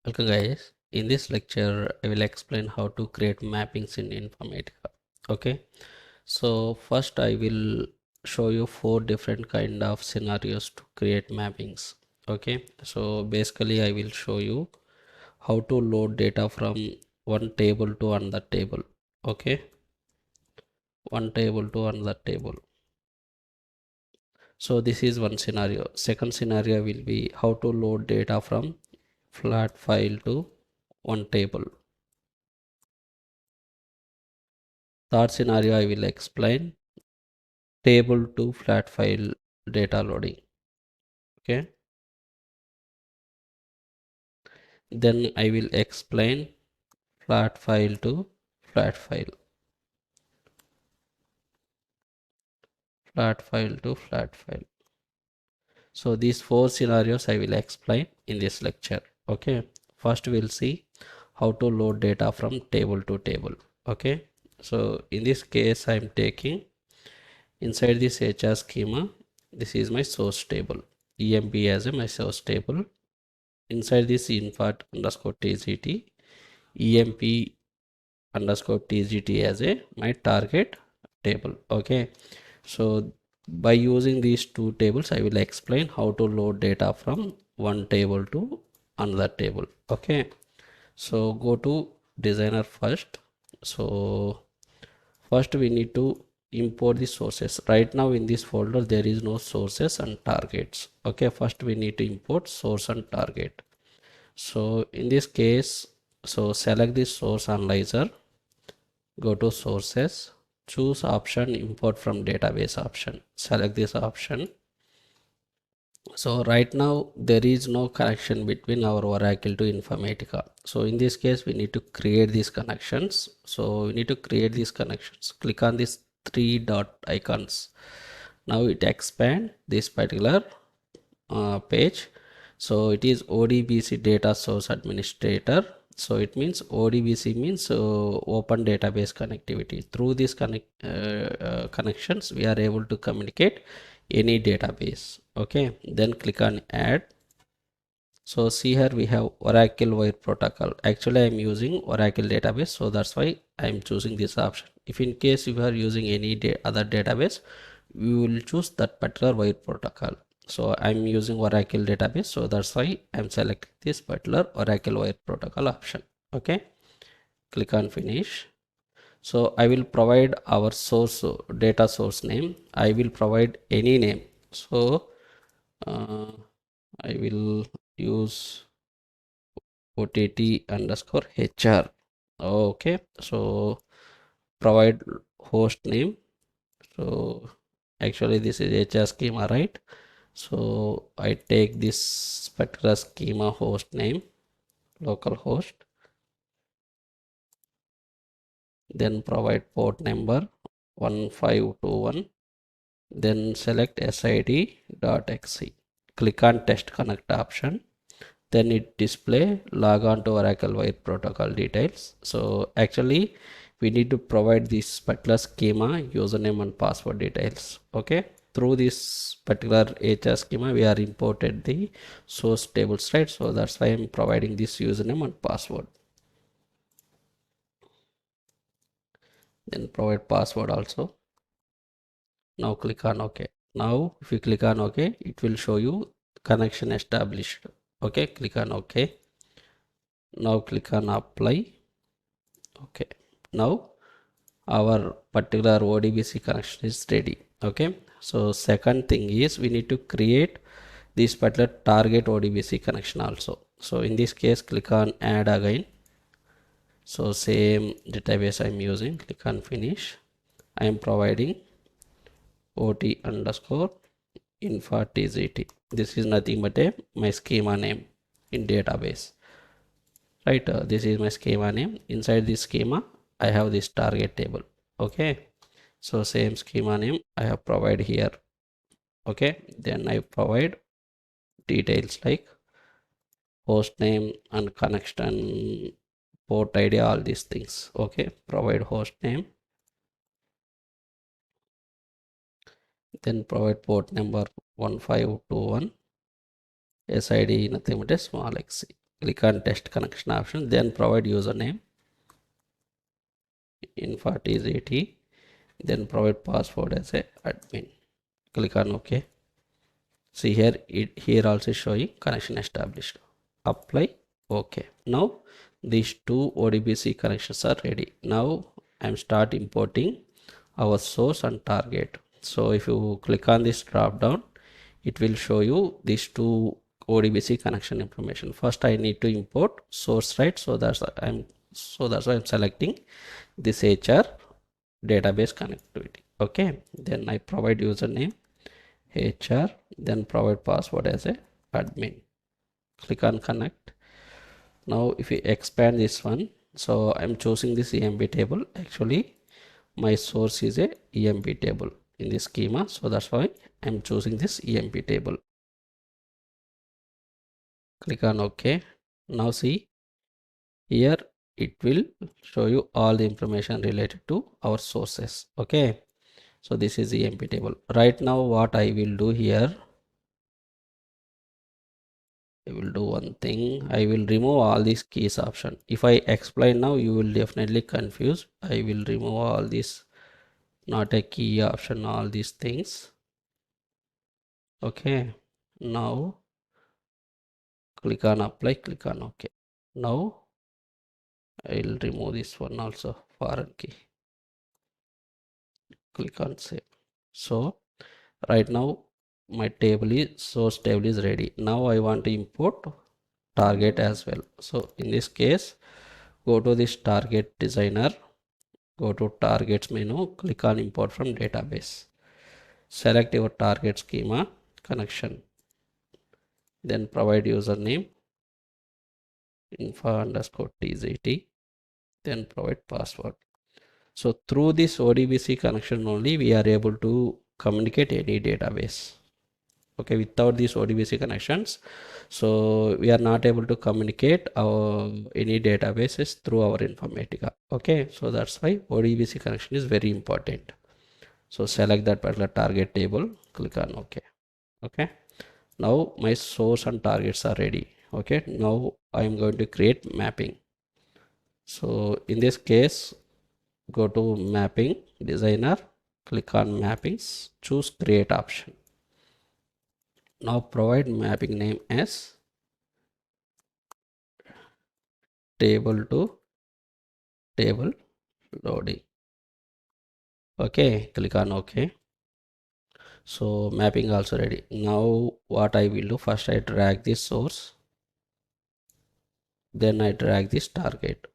Welcome guys. In this lecture, I will explain how to create mappings in Informatica. Okay. So first I will show you four different kind of scenarios to create mappings. Okay. So basically I will show you how to load data from one table to another table. Okay. One table to another table. So this is one scenario. Second scenario will be how to load data from flat file to one table. Third scenario I will explain table to flat file data loading. Okay, then I will explain flat file to flat file, flat file to flat file. So these four scenarios I will explain in this lecture. Okay, first we'll see how to load data from table to table. Okay, so in this case I'm taking inside this HR schema, this is my source table, emp as a my source table. Inside this infat underscore tgt, emp underscore tgt as a my target table. Okay, so by using these two tables I will explain how to load data from one table to another table. Okay, so go to designer first. So first we need to import the sources. Right now in this folder there is no sources and targets. Okay, first we need to import source and target. So in this case, so select the source analyzer, go to sources, choose option import from database option, select this option. So right now there is no connection between our Oracle to Informatica. So in this case we need to create these connections. So we need to create these connections. Click on these three dot icons. Now it expand this particular page. So it is ODBC data source administrator. So it means ODBC means open database connectivity. Through these connections we are able to communicate any database. Okay, then click on add. So see here we have Oracle wire protocol. Actually I am using Oracle database, so that's why I am choosing this option. If in case you are using any other database, we will choose that particular wire protocol. So I'm using Oracle database, so that's why I'm selecting this particular Oracle wire protocol option. Okay, click on finish. So I will provide our source data source name. I will provide any name. So uh, I will use OTT underscore HR. Okay, so provide host name. So actually this is HR schema, right? So I take this particular schema host name, local host, then provide port number 1521, then select sid.exe. Click on test connect option. Then it display log on to Oracle wire protocol details. So actually we need to provide this particular schema username and password details. Okay, through this particular HR schema we are imported the source tables, right? So that's why I'm providing this username and password. Then provide password also. Now click on OK. Now if you click on OK, it will show you connection established. Okay, click on OK. Now click on apply. Okay, now our particular ODBC connection is ready. Okay, so second thing is we need to create this particular target ODBC connection also. So in this case click on add again. So same database I'm using, click on finish. I am providing OT underscore info tzt. This is nothing but a my schema name in database, right? This is my schema name. Inside this schema I have this target table. Okay, so same schema name I have provided here. Okay, then I provide details like host name and connection, port ID, all these things. Okay, provide host name, then provide port number 1521, SID nothing but a small x. click on test connection option, then provide username Informatica, then provide password as a admin. Click on OK. See here, here also showing connection established. Apply. OK. Now these two ODBC connections are ready. Now I'm start importing our source and target. So if you click on this drop down, it will show you these two ODBC connection information. First I need to import source, right? So that's why I'm selecting this HR database connectivity. Okay, then I provide username HR, then provide password as a admin. Click on connect. Now if we expand this one, so I'm choosing this EMB table. Actually my source is a EMB table in this schema, so that's why I'm choosing this EMB table. Click on OK. Now see here, it will show you all the information related to our sources. Okay, so this is the EMP table. Right now what I will do here, I will do one thing. I will remove all these keys option. If I explain now, you will definitely confuse. I will remove all this not a key option, all these things. Okay, now click on apply, click on OK. Now I will remove this one also, foreign key. Click on save. So right now my source table is ready. Now I want to import target as well. So in this case, go to this target designer, go to targets menu, click on import from database, select your target schema connection, then provide username info underscore tzt, then provide password. So through this ODBC connection only we are able to communicate any database. Okay, without these ODBC connections, so we are not able to communicate our any databases through our Informatica. Okay, so that's why ODBC connection is very important. So select that particular target table, click on OK. Okay, now my source and targets are ready. Okay, now I am going to create mapping. So in this case, go to mapping designer, click on mappings, choose create option. Now provide mapping name as table to table loading. Okay, click on OK. So mapping also ready. Now what I will do, first I drag this source, then I drag this target.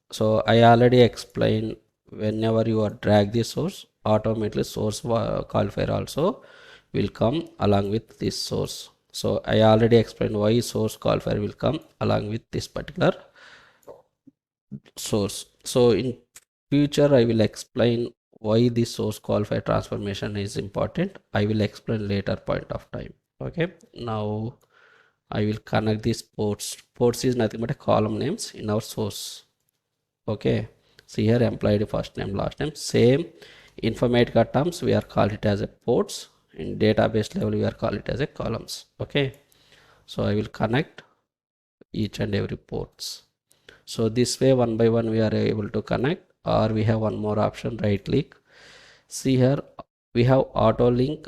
So I already explained, whenever you are drag this source, automatically source qualifier also will come along with this source. So I already explained why source qualifier will come along with this particular source. So in future I will explain why this source qualifier transformation is important. I will explain later point of time. Okay, now I will connect these ports. Ports is nothing but a column names in our source. Okay, see here employee ID first name last name, same Informatica terms we are called it as a ports. In database level we are called it as a columns. Okay, so I will connect each and every ports. So this way one by one we are able to connect, or we have one more option, right click. See here we have auto link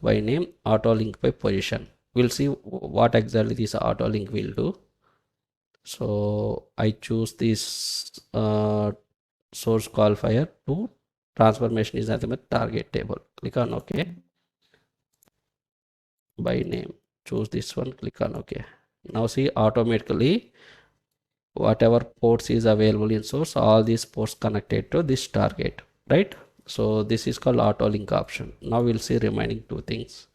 by name, auto link by position. We'll see what exactly this auto link will do. So I choose this source qualifier to transformation is nothing but target table. Click on OK. By name, choose this one, click on OK. Now see automatically whatever ports is available in source, all these ports connected to this target, right? So this is called auto link option. Now we'll see remaining two things.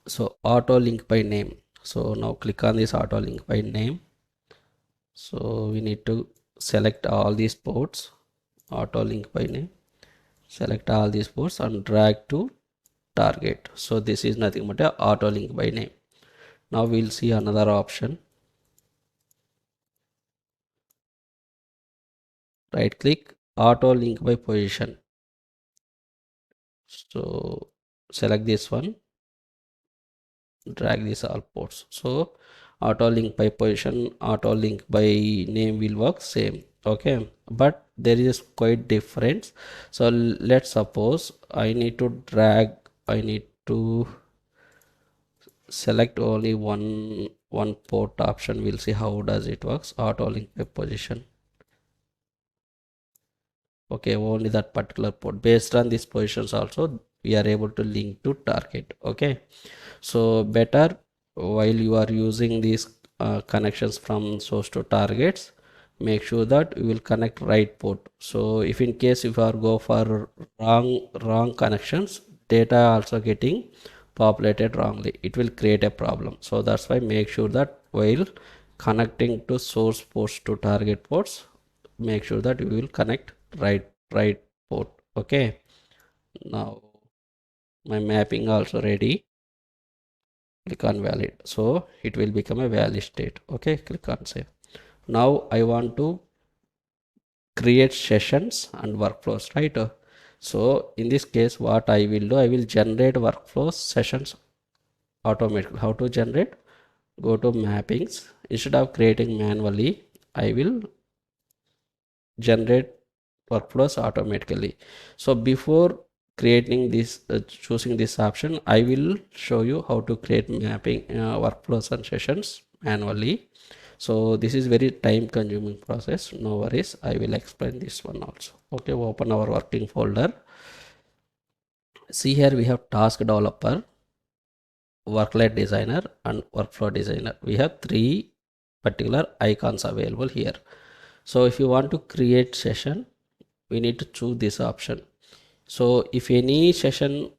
So auto link by name. So now click on this auto link by name. So we need to select all these ports, auto link by name, select all these ports and drag to target. So this is nothing but a auto link by name. Now we'll see another option. Right click, auto link by position. So select this one, drag this all ports. So auto link by position, auto link by name will work same. Okay, but there is quite difference. So let's suppose I need to drag, I need to select only one port option. We'll see how does it works. Auto link by position. Okay, only that particular port. Based on these positions also we are able to link to target. Okay, so better while you are using these connections from source to targets, make sure that you will connect right port. So if in case if you are go for wrong connections, data also getting populated wrongly, it will create a problem. So that's why make sure that while connecting to source ports to target ports, make sure that you will connect right port. Okay, now my mapping also ready. Click on valid, so it will become a valid state. Okay, click on save. Now I want to create sessions and workflows, right? So in this case what I will do, I will generate workflows sessions automatically. How to generate? Go to mappings. Instead of creating manually, I will generate workflows automatically. So before creating this choosing this option, I will show you how to create mapping workflows and sessions manually. So this is very time consuming process. No worries, I will explain this one also. Okay, open our working folder. See here we have task developer, workload designer and workflow designer. We have three particular icons available here. So if you want to create session, we need to choose this option. So if any session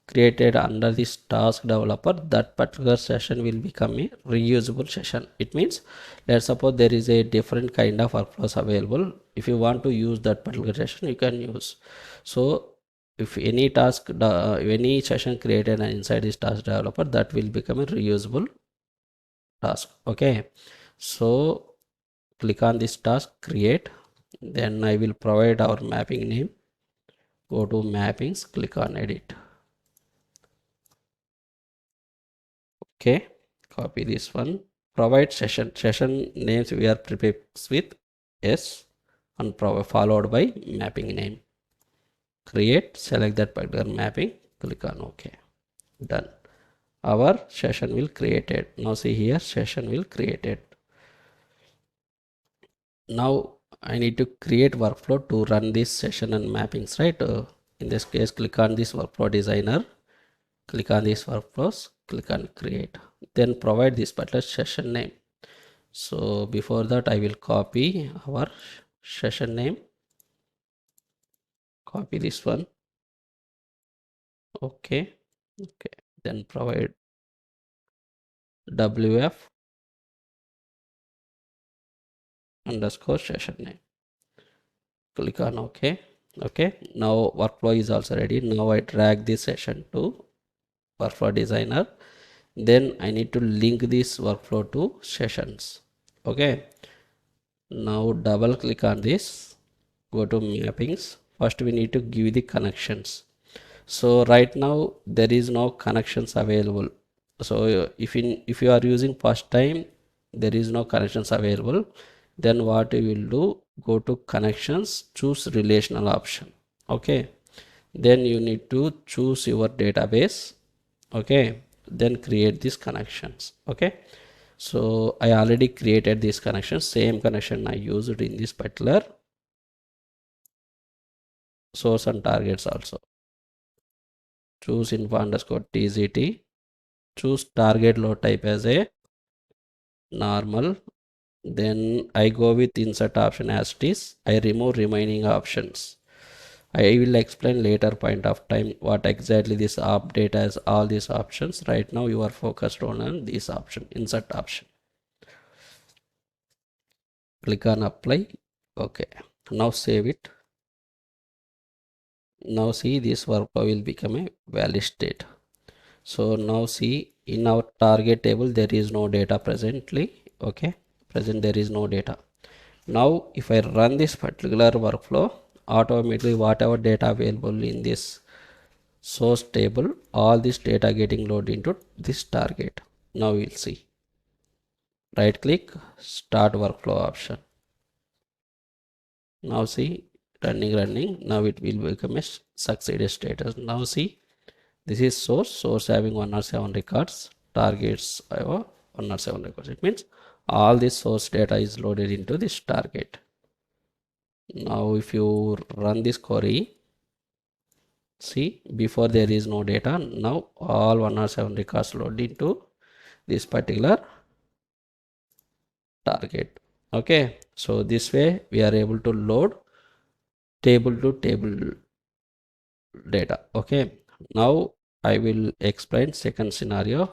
created under this task developer, that particular session will become a reusable session. It means, let's suppose there is a different kind of workflows available. If you want to use that particular session, you can use. So if any any session created inside this task developer, that will become a reusable task. Okay, so click on this task, create. Then I will provide our mapping name. Go to mappings, click on edit. Okay, copy this one. Provide session names we are prepared with yes, and followed by mapping name. Create, select that particular mapping, click on OK. Done. Our session will created. Now see here, session will created. Now I need to create workflow to run this session and mappings, right? In this case, click on this workflow designer, click on these workflows, click on create, then provide this particular session name. So before that I will copy our session name, copy this one. Okay, then provide wf underscore session name, click on OK. Now workflow is also ready. Now I drag this session to workflow designer. Then I need to link this workflow to sessions. Okay, now double click on this, go to mappings. First we need to give the connections. So right now there is no connections available. So if you are using first time, there is no connections available, then what you will do, go to connections, choose relational option. Okay, then you need to choose your database. Okay, then create these connections. Okay, so I already created these connections. Same connection I used in this particular source and targets also. Choose info underscore tzt, choose target load type as a normal. Then I go with insert option as it is. I remove remaining options. I will explain later point of time what exactly this update has all these options. Right now you are focused on this option, insert option. Click on apply. Okay, now save it. Now see, this workflow will become a valid state. So now see, in our target table there is no data presently. Okay, present there is no data. Now if I run this particular workflow, automatically whatever data available in this source table, all this data getting loaded into this target. Now we'll see. right click, start workflow option. Now see, running. Now it will become a succeeded status. Now see, this is source having 107 records, targets have 107 records. It means all this source data is loaded into this target. Now if you run this query, see, before there is no data, now all 107 records load into this particular target. Okay, so this way we are able to load table to table data. Okay, now I will explain second scenario